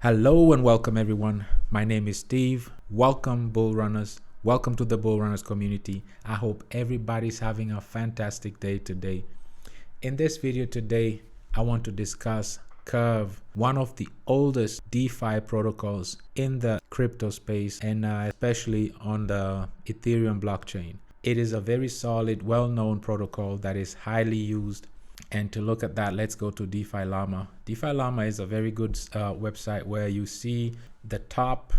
Hello and welcome everyone. My name is Steve. Welcome Bull Runners. Welcome to the Bull Runners community. I hope everybody's having a fantastic day today. In this video today, I want to discuss Curve, one of the oldest DeFi protocols in the crypto space and especially on the Ethereum blockchain. It is a very solid, well-known protocol that is highly used. And to look at that, let's go to DeFi Llama. DeFi Llama is a very good website where you see the top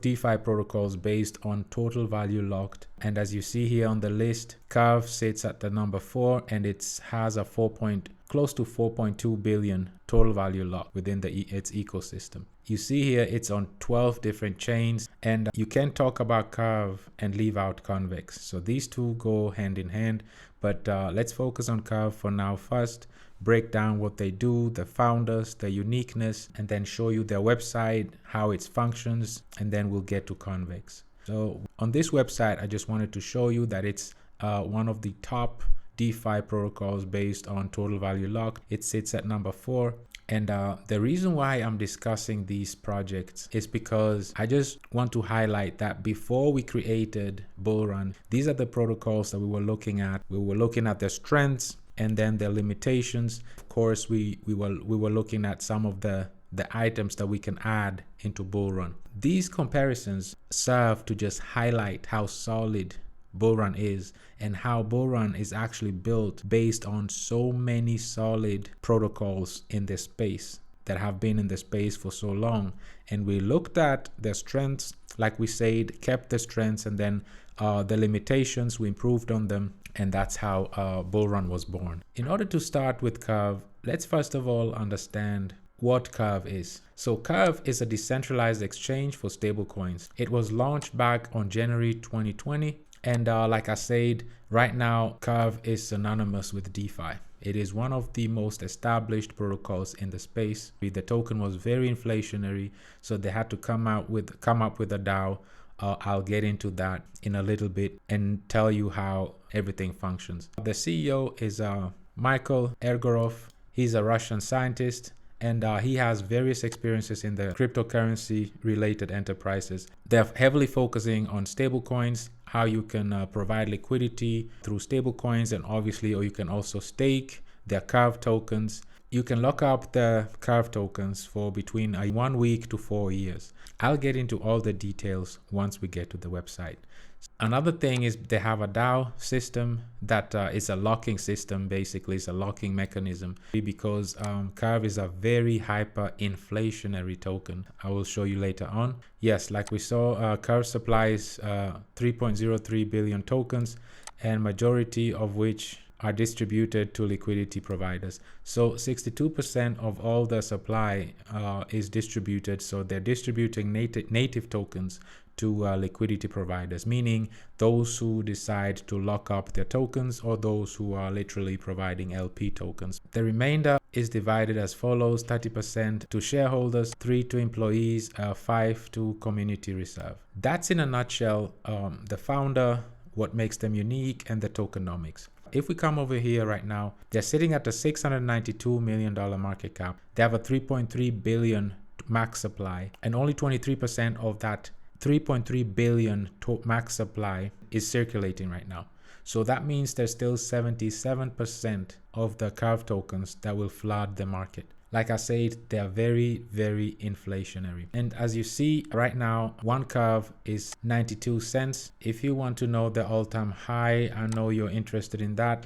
DeFi protocols based on total value locked. And as you see here on the list, Curve sits at the number 4 and it has a close to 4.2 billion total value locked within its ecosystem. You see here it's on 12 different chains, and you can talk about Curve and leave out Convex. So these two go hand in hand, but let's focus on Curve for now. First, break down what they do, the founders, the uniqueness, and then show you their website, how it functions, and then we'll get to Convex. So on this website, I just wanted to show you that it's one of the top DeFi protocols based on total value locked. It sits at number 4. And the reason why I'm discussing these projects is because I just want to highlight that before we created Bullrun, these are the protocols that we were looking at. We were looking at their strengths and then their limitations. Of course, we were looking at some of the items that we can add into Bullrun. These comparisons serve to just highlight how solid Bullrun is and how Bullrun is actually built based on so many solid protocols in this space that have been in the space for so long. And we looked at their strengths, like we said, kept the strengths, and then the limitations, we improved on them. And that's how Bullrun was born. In order to start with Curve, let's first of all understand what Curve is. So Curve is a decentralized exchange for stablecoins. It was launched back on January 2020. And like I said, right now, Curve is synonymous with DeFi. It is one of the most established protocols in the space. The token was very inflationary, so they had to come up with a DAO. I'll get into that in a little bit and tell you how everything functions. The CEO is Michael Egorov. He's a Russian scientist, and he has various experiences in the cryptocurrency related enterprises. They're heavily focusing on stablecoins, how you can provide liquidity through stablecoins, and obviously, or you can also stake their Curve tokens. You can lock up the Curve tokens for between 1 week to 4 years. I'll get into all the details once we get to the website. Another thing is they have a DAO system that is a locking system. Basically, it's a locking mechanism because Curve is a very hyper-inflationary token. I will show you later on. Yes, like we saw, Curve supplies 3.03 billion tokens, and majority of which are distributed to liquidity providers. So 62% of all the supply is distributed. So they're distributing native tokens to liquidity providers, meaning those who decide to lock up their tokens or those who are literally providing LP tokens. The remainder is divided as follows: 30% to shareholders, 3% to employees, 5% to community reserve. That's in a nutshell the founder, what makes them unique, and the tokenomics. If we come over here right now, they're sitting at a $692 million market cap. They have a 3.3 billion max supply, and only 23% of that 3.3 billion max supply is circulating right now. So that means there's still 77% of the Curve tokens that will flood the market. Like I said, they are very, very inflationary. And as you see right now, one Curve is 92 cents. If you want to know the all-time high, I know you're interested in that.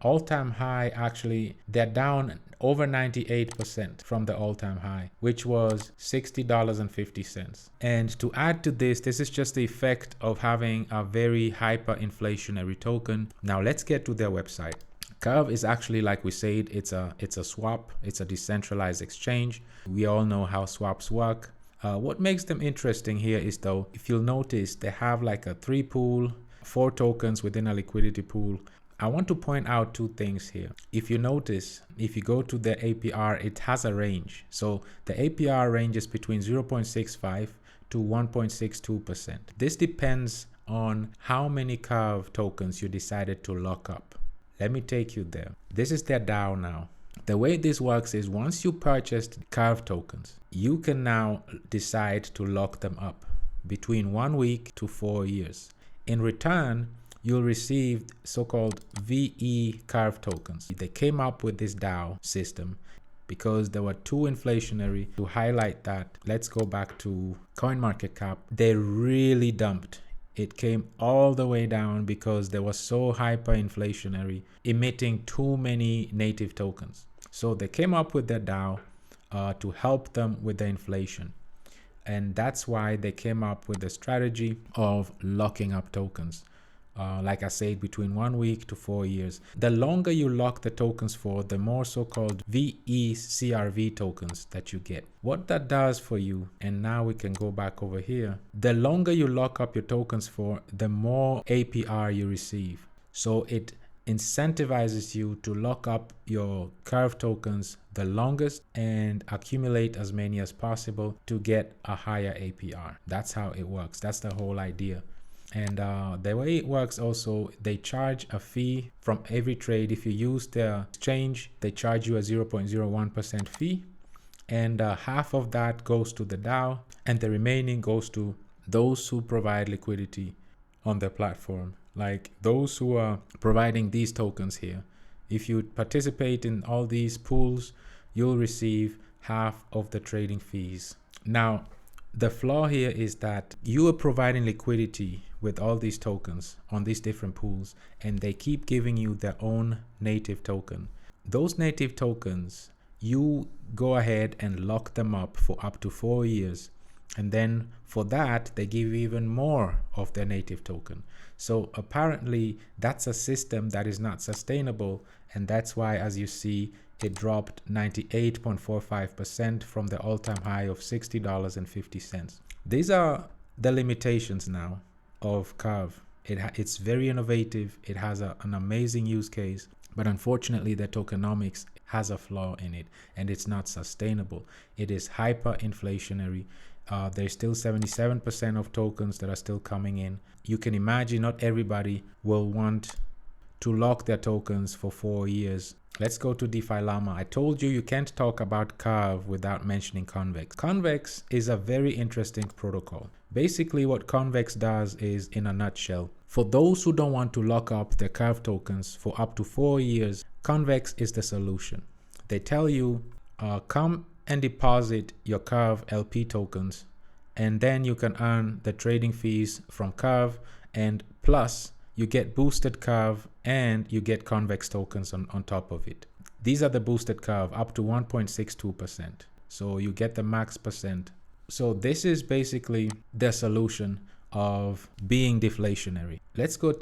All-time high, actually, they're down over 98% from the all-time high, which was $60.50. And to add to this, this is just the effect of having a very hyperinflationary token. Now let's get to their website. Curve is actually, like we said, it's a swap. It's a decentralized exchange. We all know how swaps work. What makes them interesting here is, though, if you'll notice, they have like a 3 pool, 4 tokens within a liquidity pool. I want to point out 2 things here. If you notice, if you go to the APR, it has a range. So the APR ranges between 0.65 to 1.62%. This depends on how many Curve tokens you decided to lock up. Let me take you there. This is their DAO now. The way this works is once you purchased Curve tokens, you can now decide to lock them up between 1 week to 4 years. In return, you'll receive so-called VE Curve tokens. They came up with this DAO system because they were too inflationary. To highlight that, let's go back to CoinMarketCap. They really dumped. It came all the way down because they were so hyperinflationary, emitting too many native tokens. So they came up with their DAO to help them with the inflation. And that's why they came up with the strategy of locking up tokens. Like I said, between 1 week to 4 years. The longer you lock the tokens for, the more so-called VECRV tokens that you get. What that does for you, and now we can go back over here, the longer you lock up your tokens for, the more APR you receive. So it incentivizes you to lock up your Curve tokens the longest and accumulate as many as possible to get a higher APR. That's how it works. That's the whole idea. And the way it works also, they charge a fee from every trade. If you use their exchange, they charge you a 0.01% fee. And half of that goes to the DAO, and the remaining goes to those who provide liquidity on their platform, like those who are providing these tokens here. If you participate in all these pools, you'll receive half of the trading fees. Now, the flaw here is that you are providing liquidity with all these tokens on these different pools, and they keep giving you their own native token. Those native tokens, you go ahead and lock them up for up to 4 years. And then for that, they give you even more of their native token. So apparently that's a system that is not sustainable. And that's why, as you see, it dropped 98.45% from the all-time high of $60.50. These are the limitations now of Curve. It's very innovative. It has an amazing use case, but unfortunately the tokenomics has a flaw in it, and it's not sustainable. It is hyperinflationary. There's still 77% of tokens that are still coming in. You can imagine not everybody will want to lock their tokens for 4 years. Let's go to DeFi Llama. I told you can't talk about Curve without mentioning Convex. Convex is a very interesting protocol. Basically what Convex does is, in a nutshell, for those who don't want to lock up their Curve tokens for up to 4 years, Convex is the solution. They tell you, come and deposit your Curve LP tokens, and then you can earn the trading fees from Curve, and plus you get boosted Curve and you get Convex tokens on top of it. These are the boosted Curve up to 1.62%. So you get the max percent. So this is basically the solution of being deflationary. Let's get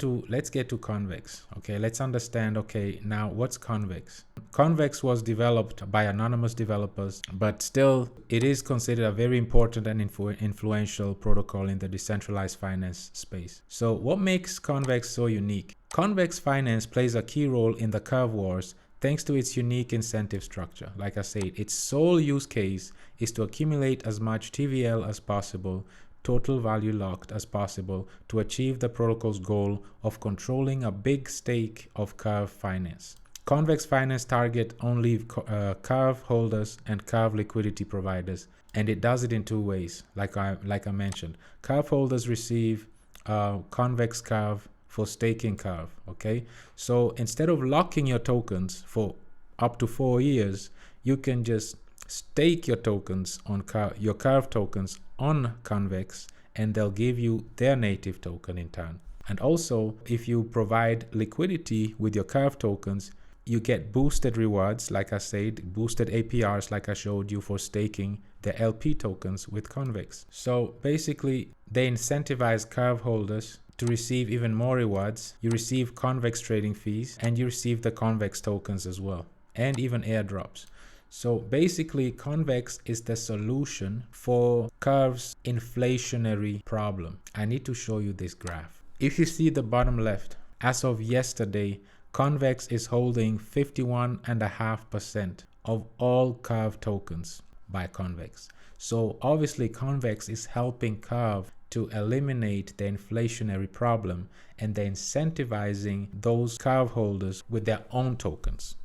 to Convex. Okay, let's understand, okay, now what's Convex? Convex was developed by anonymous developers, but still it is considered a very important and influential protocol in the decentralized finance space. So what makes Convex so unique? Convex Finance plays a key role in the Curve wars thanks to its unique incentive structure. Like I said, its sole use case is to accumulate as much TVL as possible, total value locked as possible, to achieve the protocol's goal of controlling a big stake of Curve finance. Convex Finance target only Curve holders and Curve liquidity providers, and it does it in two ways. Like I mentioned, Curve holders receive Convex Curve for staking Curve. Okay, so instead of locking your tokens for up to 4 years, you can just stake your tokens on your Curve tokens on Convex, and they'll give you their native token in turn. And also, if you provide liquidity with your Curve tokens, you get boosted rewards, like I said, boosted APRs, like I showed you, for staking the LP tokens with Convex. So basically, they incentivize Curve holders to receive even more rewards. You receive Convex trading fees, and you receive the Convex tokens as well, and even airdrops. So basically, Convex is the solution for Curve's inflationary problem. I need to show you this graph. If you see the bottom left, as of yesterday, Convex is holding 51.5% of all Curve tokens by Convex. So obviously Convex is helping Curve to eliminate the inflationary problem, and they're incentivizing those Curve holders with their own tokens.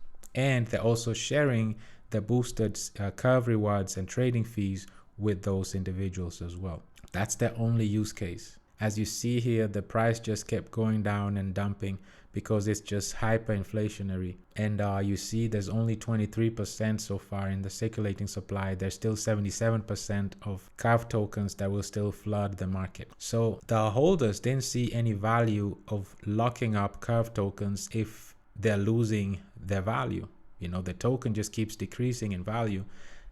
and they're also sharing the boosted curve rewards and trading fees with those individuals as well. That's their only use case. As you see here, the price just kept going down and dumping because it's just hyperinflationary. And you see there's only 23% so far in the circulating supply. There's still 77% of curve tokens that will still flood the market. So the holders didn't see any value of locking up curve tokens if they're losing their value. You know, the token just keeps decreasing in value.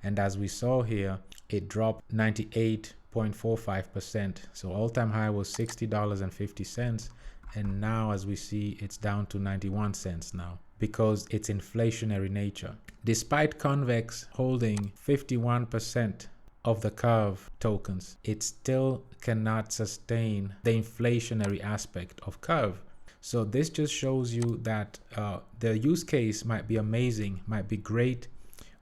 And as we saw here, it dropped 98.45%. So all-time high was $60.50. And now, as we see, it's down to 91 cents now because it's inflationary nature. Despite Convex holding 51% of the curve tokens, it still cannot sustain the inflationary aspect of curve. So this just shows you that the use case might be amazing, might be great,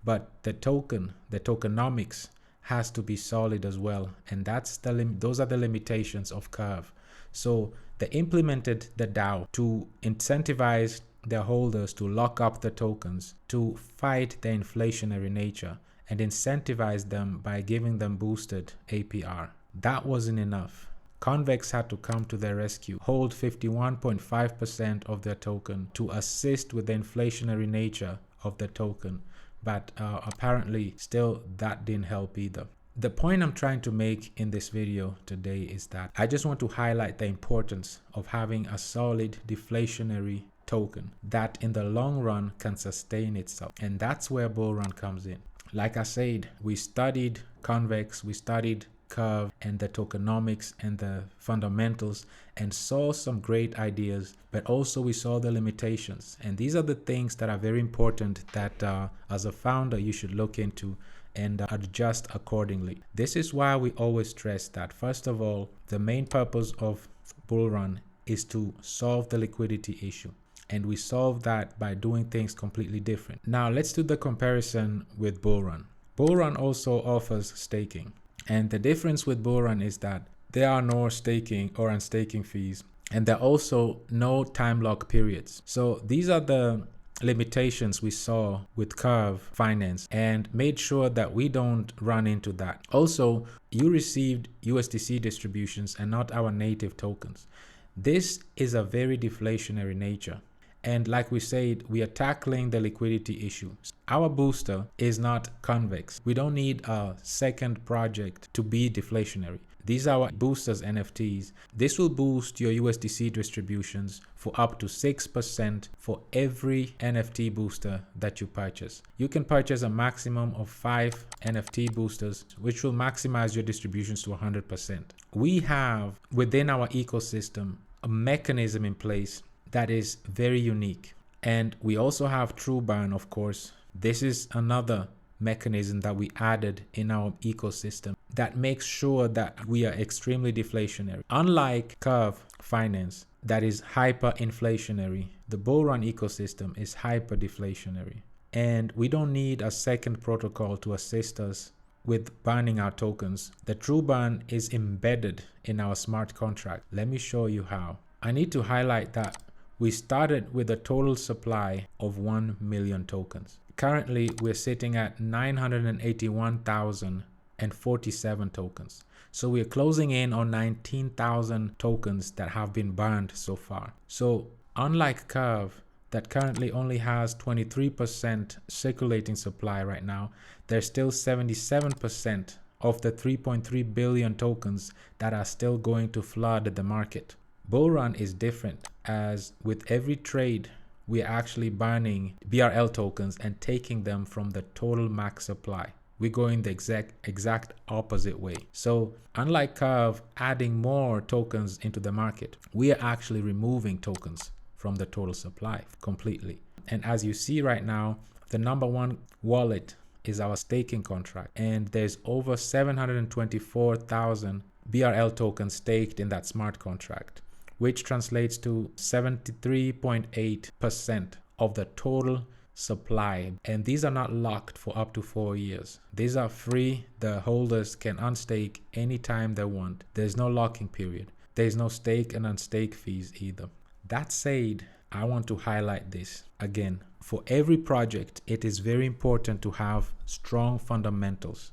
but the tokenomics has to be solid as well. And those are the limitations of curve. So they implemented the DAO to incentivize their holders to lock up the tokens, to fight the inflationary nature, and incentivize them by giving them boosted APR. That wasn't enough. Convex had to come to their rescue, hold 51.5% of their token to assist with the inflationary nature of the token. But apparently still that didn't help either. The point I'm trying to make in this video today is that I just want to highlight the importance of having a solid deflationary token that in the long run can sustain itself. And that's where Bullrun comes in. Like I said, we studied Convex, we studied curve and the tokenomics and the fundamentals and saw some great ideas, but also we saw the limitations. And these are the things that are very important that as a founder you should look into and adjust accordingly. This is why we always stress that, first of all, the main purpose of Bullrun is to solve the liquidity issue. And we solve that by doing things completely different. Now let's do the comparison with Bullrun. Bullrun also offers staking. And the difference with Bullrun is that there are no staking or unstaking fees. And there are also no time lock periods. So these are the limitations we saw with Convex Finance and made sure that we don't run into that. Also, you received USDC distributions and not our native tokens. This is a very deflationary nature. And like we said, we are tackling the liquidity issue. Our booster is not Convex. We don't need a second project to be deflationary. These are our boosters NFTs. This will boost your USDC distributions for up to 6% for every NFT booster that you purchase. You can purchase a maximum of 5 NFT boosters, which will maximize your distributions to 100%. We have within our ecosystem a mechanism in place that is very unique. And we also have True Burn, of course. This is another mechanism that we added in our ecosystem that makes sure that we are extremely deflationary. Unlike Convex Finance, that is hyperinflationary, the Bullrun ecosystem is hyperdeflationary. And we don't need a second protocol to assist us with burning our tokens. The True Burn is embedded in our smart contract. Let me show you how. I need to highlight that we started with a total supply of 1 million tokens. Currently, we're sitting at 981,047 tokens. So we're closing in on 19,000 tokens that have been burned so far. So unlike Curve, that currently only has 23% circulating supply right now, there's still 77% of the 3.3 billion tokens that are still going to flood the market. Bullrun is different, as with every trade, we're actually burning BRL tokens and taking them from the total max supply. We're going the exact opposite way. So unlike Curve adding more tokens into the market, we are actually removing tokens from the total supply completely. And as you see right now, the number one wallet is our staking contract. And there's over 724,000 BRL tokens staked in that smart contract, which translates to 73.8% of the total supply. And these are not locked for up to 4 years. These are free. The holders can unstake anytime they want. There's no locking period. There's no stake and unstake fees either. That said, I want to highlight this again. for every project, it is very important to have strong fundamentals.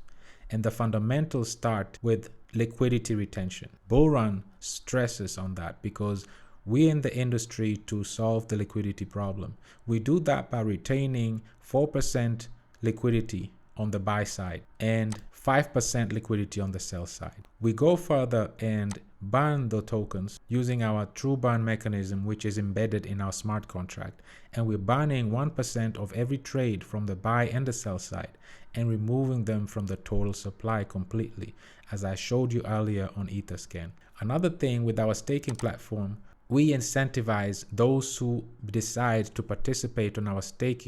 And the fundamentals start with liquidity retention. Bullrun stresses on that because we're in the industry to solve the liquidity problem. We do that by retaining 4% liquidity on the buy side and 5% liquidity on the sell side. We go further and burn the tokens using our true burn mechanism, which is embedded in our smart contract. And we're burning 1% of every trade from the buy and the sell side and removing them from the total supply completely, as I showed you earlier on Etherscan. Another thing with our staking platform, we incentivize those who decide to participate on our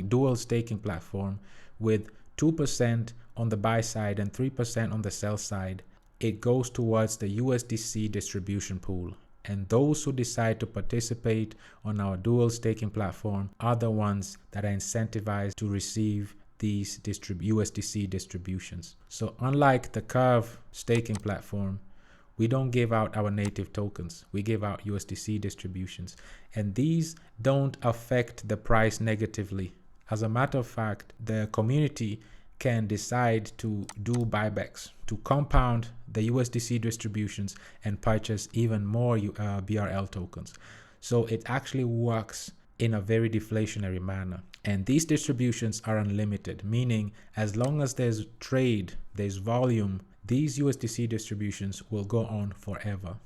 dual staking platform with 2% on the buy side and 3% on the sell side. It goes towards the USDC distribution pool. And those who decide to participate on our dual staking platform are the ones that are incentivized to receive these USDC distributions. So unlike the Curve staking platform, we don't give out our native tokens. We give out USDC distributions. And these don't affect the price negatively. As a matter of fact, the community can decide to do buybacks to compound the USDC distributions and purchase even more BRL tokens. So it actually works in a very deflationary manner. And these distributions are unlimited, meaning as long as there's trade, there's volume, these USDC distributions will go on forever.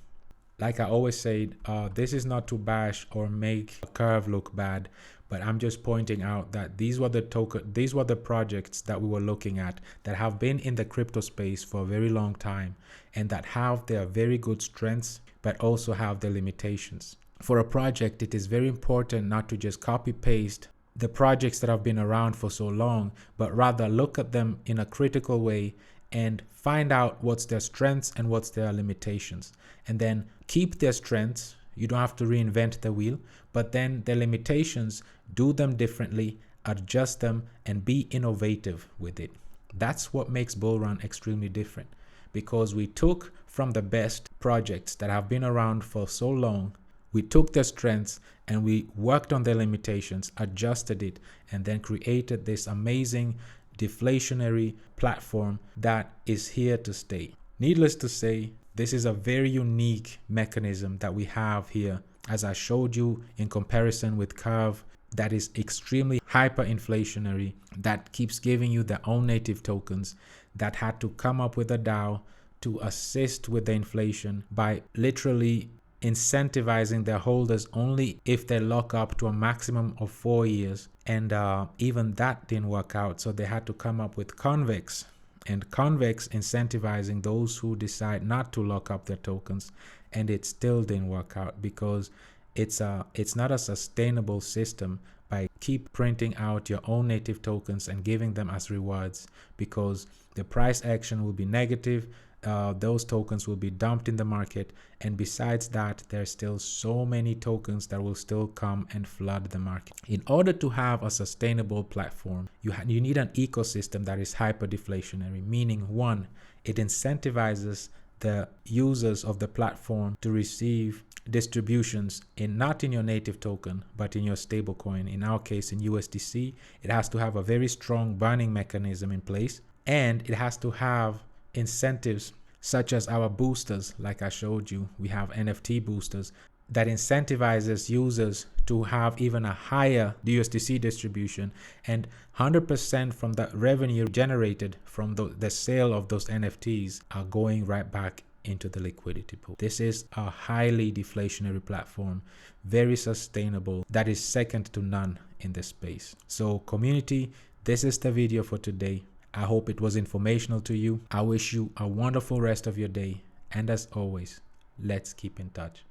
Like I always say, this is not to bash or make a Curve look bad, but I'm just pointing out that these were the projects that we were looking at that have been in the crypto space for a very long time and that have their very good strengths, but also have their limitations. For a project, it is very important not to just copy paste the projects that have been around for so long, but rather look at them in a critical way and find out what's their strengths and what's their limitations, and then keep their strengths. You don't have to reinvent the wheel, but then their limitations, do them differently, adjust them, and be innovative with it. That's what makes Bullrun extremely different, because we took from the best projects that have been around for so long, we took their strengths and we worked on their limitations, adjusted it, and then created this amazing deflationary platform that is here to stay. Needless to say, this is a very unique mechanism that we have here, as I showed you in comparison with Curve, that is extremely hyperinflationary, that keeps giving you their own native tokens, that had to come up with a DAO to assist with the inflation by literally incentivizing their holders only if they lock up to a maximum of 4 years. And even that didn't work out. So they had to come up with Convex, and Convex incentivizing those who decide not to lock up their tokens. And it still didn't work out because it's not a sustainable system by keep printing out your own native tokens and giving them as rewards, because the price action will be negative. Those tokens will be dumped in the market, and besides that, there's still so many tokens that will still come and flood the market. In order to have a sustainable platform, you need an ecosystem that is hyper deflationary, meaning one, it incentivizes the users of the platform to receive distributions not in your native token but in your stable coin. In our case, in USDC, it has to have a very strong burning mechanism in place, and it has to have incentives such as our boosters. Like I showed you, we have NFT boosters that incentivizes users to have even a higher USDC distribution, and 100% from the revenue generated from the sale of those NFTs are going right back into the liquidity pool. This is a highly deflationary platform, very sustainable, that is second to none in this space. So community, this is the video for today. I hope it was informational to you. I wish you a wonderful rest of your day. And as always, let's keep in touch.